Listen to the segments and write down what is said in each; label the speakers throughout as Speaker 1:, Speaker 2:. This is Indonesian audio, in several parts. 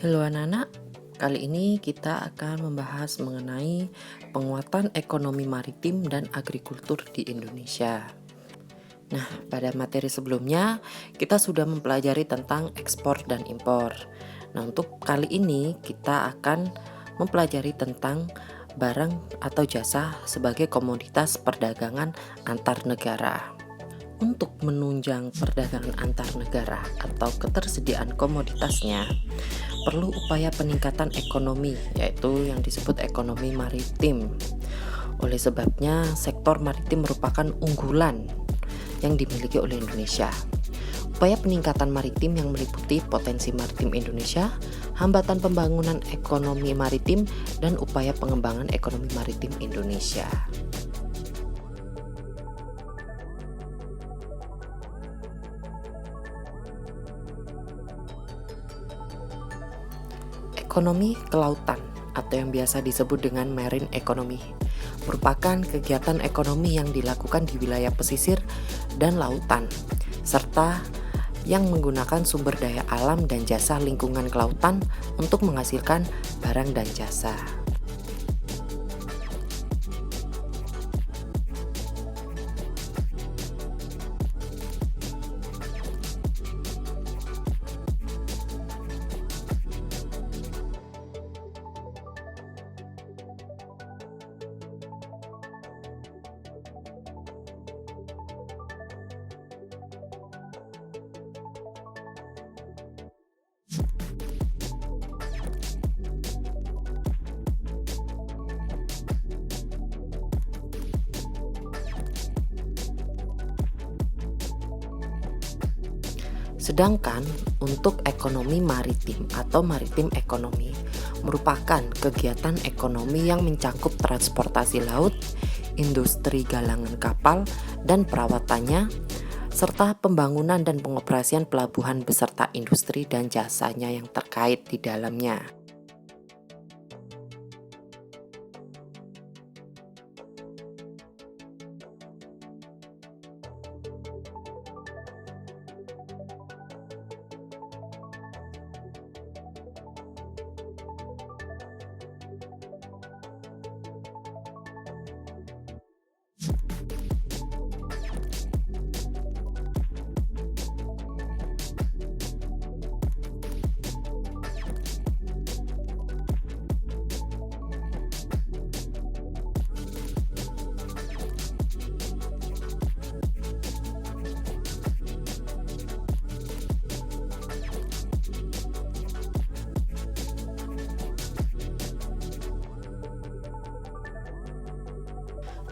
Speaker 1: Halo anak-anak, kali ini kita akan membahas mengenai penguatan ekonomi maritim dan agrikultur di Indonesia. Nah, pada materi sebelumnya kita sudah mempelajari tentang ekspor dan impor. Nah, untuk kali ini kita akan mempelajari tentang barang atau jasa sebagai komoditas perdagangan antar negara. Untuk menunjang perdagangan antar negara atau ketersediaan komoditasnya, perlu upaya peningkatan ekonomi, yaitu yang disebut ekonomi maritim. Oleh sebabnya, sektor maritim merupakan unggulan yang dimiliki oleh Indonesia. Upaya peningkatan maritim yang meliputi potensi maritim Indonesia, hambatan pembangunan ekonomi maritim, dan upaya pengembangan ekonomi maritim Indonesia. Ekonomi kelautan atau yang biasa disebut dengan marine economy merupakan kegiatan ekonomi yang dilakukan di wilayah pesisir dan lautan, serta yang menggunakan sumber daya alam dan jasa lingkungan kelautan untuk menghasilkan barang dan jasa. Sedangkan untuk ekonomi maritim atau maritim ekonomi merupakan kegiatan ekonomi yang mencakup transportasi laut, industri galangan kapal dan perawatannya, serta pembangunan dan pengoperasian pelabuhan beserta industri dan jasanya yang terkait di dalamnya.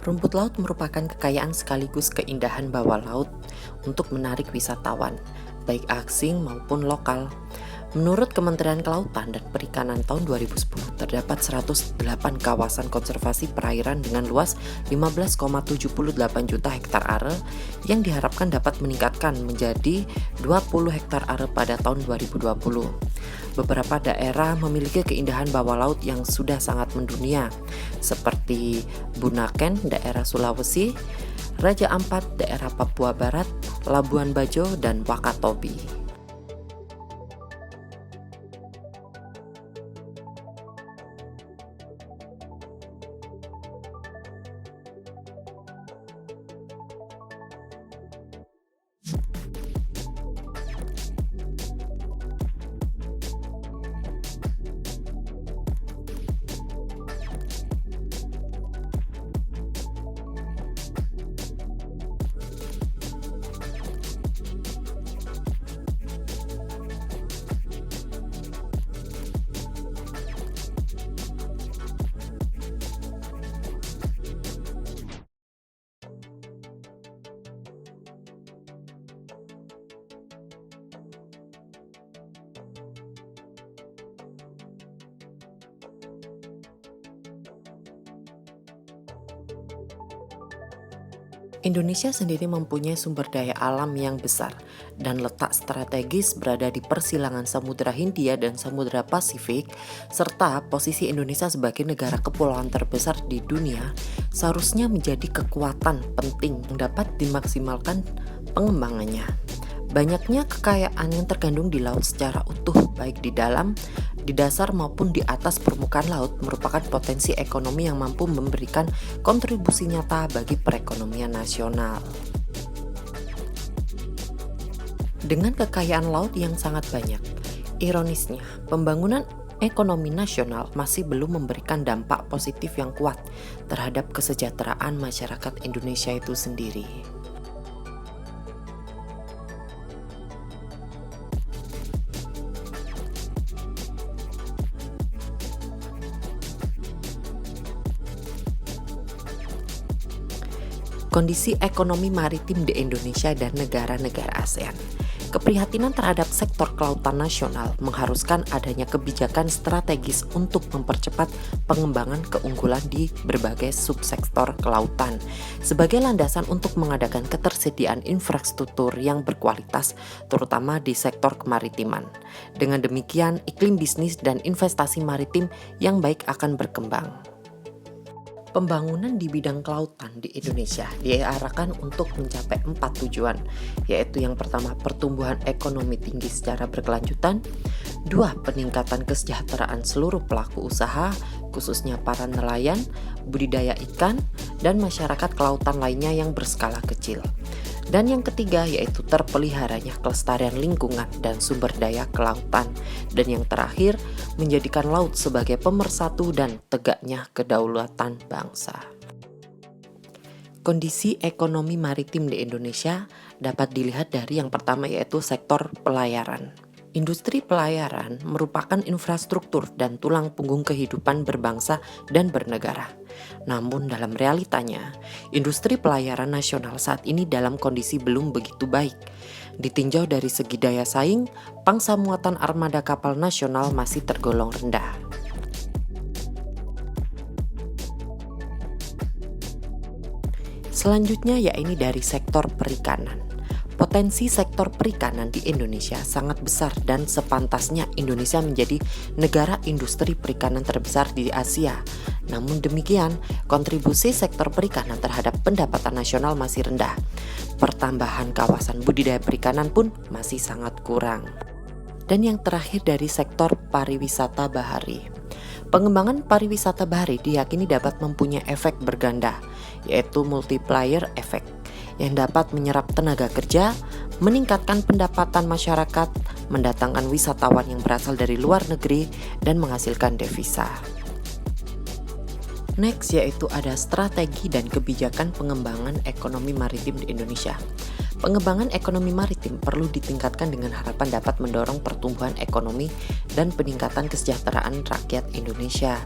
Speaker 1: Rumput laut merupakan kekayaan sekaligus keindahan bawah laut untuk menarik wisatawan, baik asing maupun lokal. Menurut Kementerian Kelautan dan Perikanan tahun 2010, terdapat 108 kawasan konservasi perairan dengan luas 15,78 juta hektar are yang diharapkan dapat meningkatkan menjadi 20 hektar are pada tahun 2020. Beberapa daerah memiliki keindahan bawah laut yang sudah sangat mendunia, seperti Bunaken, daerah Sulawesi, Raja Ampat, daerah Papua Barat, Labuan Bajo, dan Wakatobi. Indonesia sendiri mempunyai sumber daya alam yang besar dan letak strategis berada di persilangan Samudra Hindia dan Samudra Pasifik, serta posisi Indonesia sebagai negara kepulauan terbesar di dunia seharusnya menjadi kekuatan penting yang dapat dimaksimalkan pengembangannya. Banyaknya kekayaan yang terkandung di laut secara utuh, baik di dalam, di dasar maupun di atas permukaan laut merupakan potensi ekonomi yang mampu memberikan kontribusi nyata bagi perekonomian nasional. Dengan kekayaan laut yang sangat banyak, ironisnya, pembangunan ekonomi nasional masih belum memberikan dampak positif yang kuat terhadap kesejahteraan masyarakat Indonesia itu sendiri. Kondisi ekonomi maritim di Indonesia dan negara-negara ASEAN. Keprihatinan terhadap sektor kelautan nasional mengharuskan adanya kebijakan strategis untuk mempercepat pengembangan keunggulan di berbagai subsektor kelautan sebagai landasan untuk mengadakan ketersediaan infrastruktur yang berkualitas terutama di sektor kemaritiman. Dengan demikian, iklim bisnis dan investasi maritim yang baik akan berkembang. Pembangunan di bidang kelautan di Indonesia diarahkan untuk mencapai 4 tujuan, yaitu yang pertama pertumbuhan ekonomi tinggi secara berkelanjutan, 2 peningkatan kesejahteraan seluruh pelaku usaha, khususnya para nelayan, budidaya ikan, dan masyarakat kelautan lainnya yang berskala kecil. Dan yang ketiga yaitu terpeliharanya kelestarian lingkungan dan sumber daya kelautan. Dan yang terakhir, menjadikan laut sebagai pemersatu dan tegaknya kedaulatan bangsa. Kondisi ekonomi maritim di Indonesia dapat dilihat dari yang pertama yaitu sektor pelayaran. Industri pelayaran merupakan infrastruktur dan tulang punggung kehidupan berbangsa dan bernegara. Namun dalam realitanya, industri pelayaran nasional saat ini dalam kondisi belum begitu baik. Ditinjau dari segi daya saing, pangsa muatan armada kapal nasional masih tergolong rendah. Selanjutnya yaitu dari sektor perikanan. Potensi sektor perikanan di Indonesia sangat besar dan sepantasnya Indonesia menjadi negara industri perikanan terbesar di Asia. Namun demikian, kontribusi sektor perikanan terhadap pendapatan nasional masih rendah. Pertambahan kawasan budidaya perikanan pun masih sangat kurang. Dan yang terakhir dari sektor pariwisata bahari. Pengembangan pariwisata bahari diyakini dapat mempunyai efek berganda, yaitu multiplier effect, yang dapat menyerap tenaga kerja, meningkatkan pendapatan masyarakat, mendatangkan wisatawan yang berasal dari luar negeri, dan menghasilkan devisa. Next yaitu ada strategi dan kebijakan pengembangan ekonomi maritim di Indonesia. Pengembangan ekonomi maritim perlu ditingkatkan dengan harapan dapat mendorong pertumbuhan ekonomi dan peningkatan kesejahteraan rakyat Indonesia.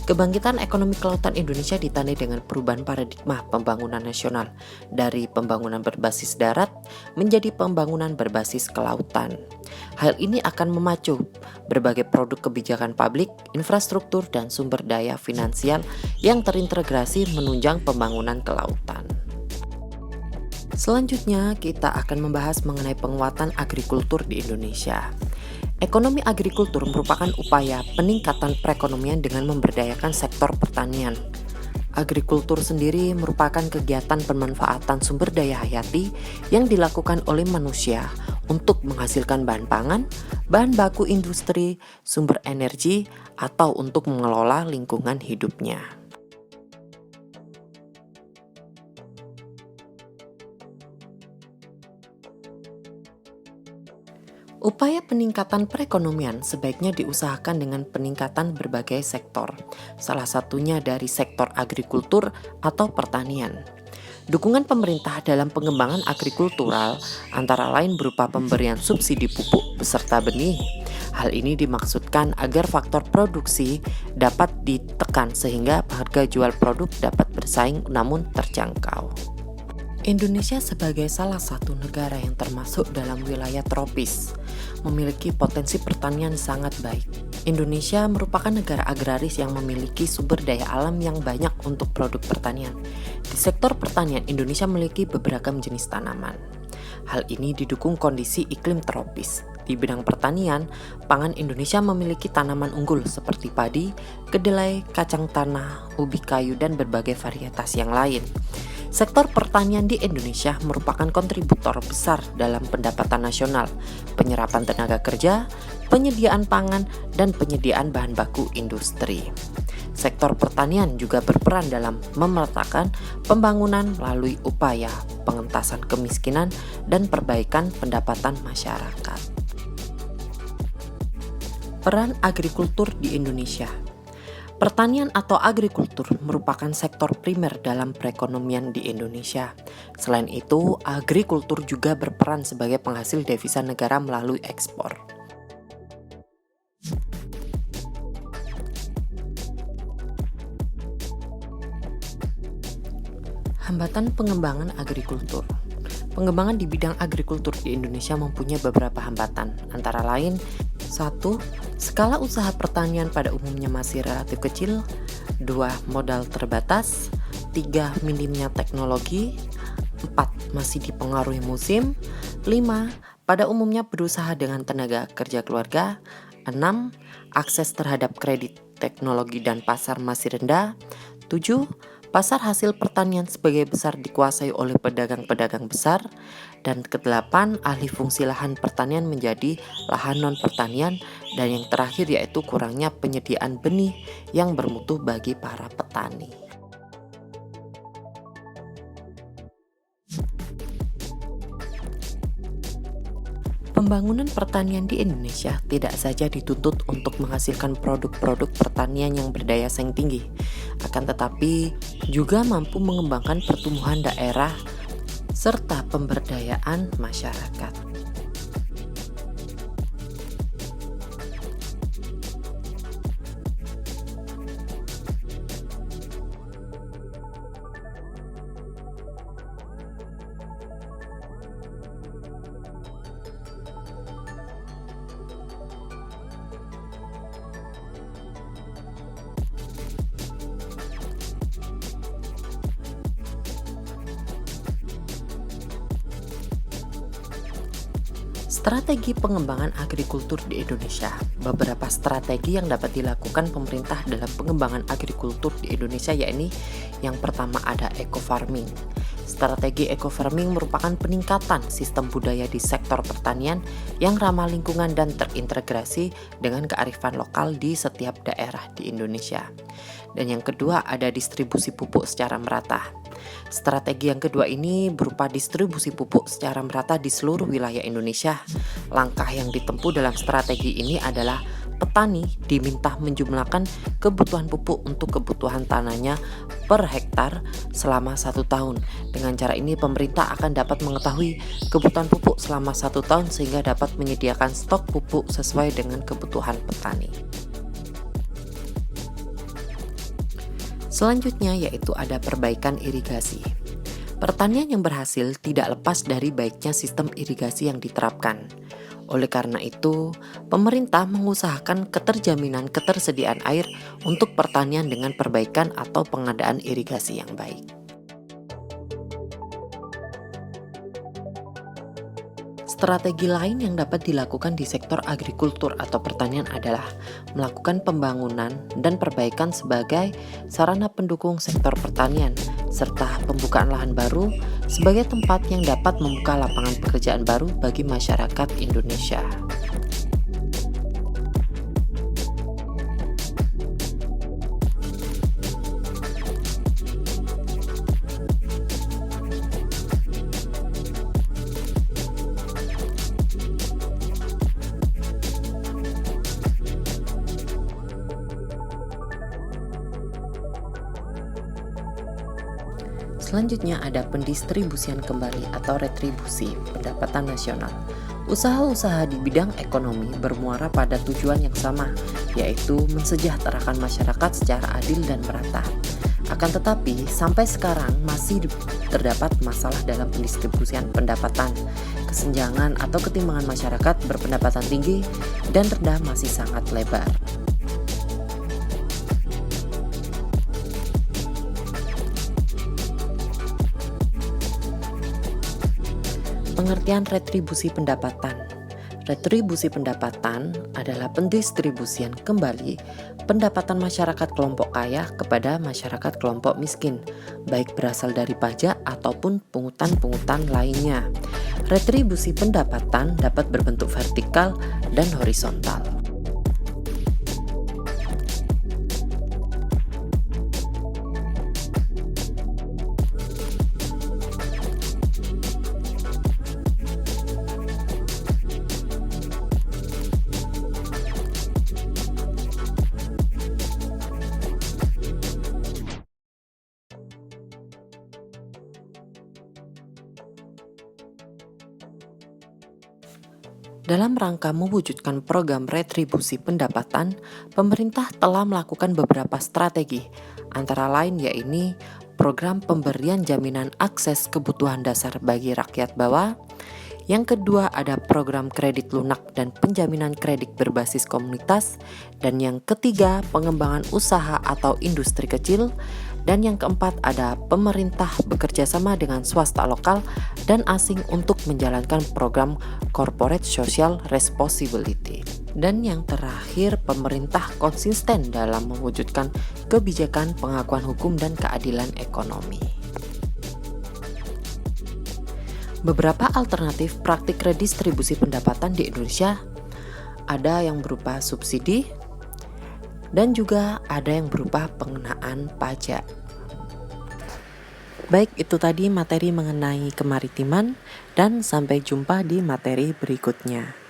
Speaker 1: Kebangkitan ekonomi kelautan Indonesia ditandai dengan perubahan paradigma pembangunan nasional dari pembangunan berbasis darat menjadi pembangunan berbasis kelautan. Hal ini akan memacu berbagai produk kebijakan publik, infrastruktur, dan sumber daya finansial yang terintegrasi menunjang pembangunan kelautan. Selanjutnya, kita akan membahas mengenai penguatan agrikultur di Indonesia. Ekonomi agrikultur merupakan upaya peningkatan perekonomian dengan memberdayakan sektor pertanian. Agrikultur sendiri merupakan kegiatan pemanfaatan sumber daya hayati yang dilakukan oleh manusia untuk menghasilkan bahan pangan, bahan baku industri, sumber energi, atau untuk mengelola lingkungan hidupnya. Upaya peningkatan perekonomian sebaiknya diusahakan dengan peningkatan berbagai sektor, salah satunya dari sektor agrikultur atau pertanian. Dukungan pemerintah dalam pengembangan agrikultural antara lain berupa pemberian subsidi pupuk beserta benih. Hal ini dimaksudkan agar faktor produksi dapat ditekan sehingga harga jual produk dapat bersaing namun terjangkau. Indonesia sebagai salah satu negara yang termasuk dalam wilayah tropis, memiliki potensi pertanian sangat baik. Indonesia merupakan negara agraris yang memiliki sumber daya alam yang banyak untuk produk pertanian. Di sektor pertanian, Indonesia memiliki beberapa jenis tanaman. Hal ini didukung kondisi iklim tropis. Di bidang pertanian, pangan Indonesia memiliki tanaman unggul seperti padi, kedelai, kacang tanah, ubi kayu, dan berbagai varietas yang lain. Sektor pertanian di Indonesia merupakan kontributor besar dalam pendapatan nasional, penyerapan tenaga kerja, penyediaan pangan, dan penyediaan bahan baku industri. Sektor pertanian juga berperan dalam memetakan pembangunan melalui upaya pengentasan kemiskinan dan perbaikan pendapatan masyarakat. Peran agrikultur di Indonesia. Pertanian atau agrikultur merupakan sektor primer dalam perekonomian di Indonesia. Selain itu, agrikultur juga berperan sebagai penghasil devisa negara melalui ekspor. Hambatan pengembangan agrikultur. Pengembangan di bidang agrikultur di Indonesia mempunyai beberapa hambatan, antara lain 1. Skala usaha pertanian pada umumnya masih relatif kecil. 2. Modal terbatas. 3. Minimnya teknologi. 4. Masih dipengaruhi musim. 5. Pada umumnya berusaha dengan tenaga kerja keluarga. 6. Akses terhadap kredit, teknologi, dan pasar masih rendah. 7. Pasar hasil pertanian sebagai besar dikuasai oleh pedagang-pedagang besar. Dan ke-8, alih fungsi lahan pertanian menjadi lahan non-pertanian. Dan yang terakhir yaitu kurangnya penyediaan benih yang bermutu bagi para petani. Pembangunan pertanian di Indonesia tidak saja dituntut untuk menghasilkan produk-produk pertanian yang berdaya saing tinggi, akan tetapi juga mampu mengembangkan pertumbuhan daerah serta pemberdayaan masyarakat. Strategi pengembangan agrikultur di Indonesia. Beberapa strategi yang dapat dilakukan pemerintah dalam pengembangan agrikultur di Indonesia yakni yang pertama ada eco-farming. Strategi eco-farming merupakan peningkatan sistem budaya di sektor pertanian yang ramah lingkungan dan terintegrasi dengan kearifan lokal di setiap daerah di Indonesia. Dan yang kedua ada distribusi pupuk secara merata. Strategi yang kedua ini berupa distribusi pupuk secara merata di seluruh wilayah Indonesia. Langkah yang ditempuh dalam strategi ini adalah petani diminta menjumlahkan kebutuhan pupuk untuk kebutuhan tanahnya per hektar selama 1 tahun. Dengan cara ini pemerintah akan dapat mengetahui kebutuhan pupuk selama 1 tahun sehingga dapat menyediakan stok pupuk sesuai dengan kebutuhan petani. Selanjutnya yaitu ada perbaikan irigasi. Pertanian yang berhasil tidak lepas dari baiknya sistem irigasi yang diterapkan. Oleh karena itu, pemerintah mengusahakan keterjaminan ketersediaan air untuk pertanian dengan perbaikan atau pengadaan irigasi yang baik. Strategi lain yang dapat dilakukan di sektor agrikultur atau pertanian adalah melakukan pembangunan dan perbaikan sebagai sarana pendukung sektor pertanian, serta pembukaan lahan baru sebagai tempat yang dapat membuka lapangan pekerjaan baru bagi masyarakat Indonesia. Selanjutnya ada pendistribusian kembali atau retribusi pendapatan nasional. Usaha-usaha di bidang ekonomi bermuara pada tujuan yang sama, yaitu mensejahterakan masyarakat secara adil dan merata. Akan tetapi, sampai sekarang masih terdapat masalah dalam pendistribusian pendapatan. Kesenjangan atau ketimpangan masyarakat berpendapatan tinggi dan rendah masih sangat lebar. Pengertian retribusi pendapatan. Retribusi pendapatan adalah pendistribusian kembali pendapatan masyarakat kelompok kaya kepada masyarakat kelompok miskin, baik berasal dari pajak ataupun pungutan-pungutan lainnya. Retribusi pendapatan dapat berbentuk vertikal dan horizontal. Dalam rangka mewujudkan program retribusi pendapatan, pemerintah telah melakukan beberapa strategi, antara lain yaitu program pemberian jaminan akses kebutuhan dasar bagi rakyat bawah. Yang kedua ada program kredit lunak dan penjaminan kredit berbasis komunitas. Dan yang ketiga pengembangan usaha atau industri kecil. Dan yang keempat ada pemerintah bekerja sama dengan swasta lokal dan asing untuk menjalankan program corporate social responsibility. Dan yang terakhir, pemerintah konsisten dalam mewujudkan kebijakan pengakuan hukum dan keadilan ekonomi. Beberapa alternatif praktik redistribusi pendapatan di Indonesia ada yang berupa subsidi dan juga ada yang berupa pengenaan pajak. Baik, itu tadi materi mengenai kemaritiman dan sampai jumpa di materi berikutnya.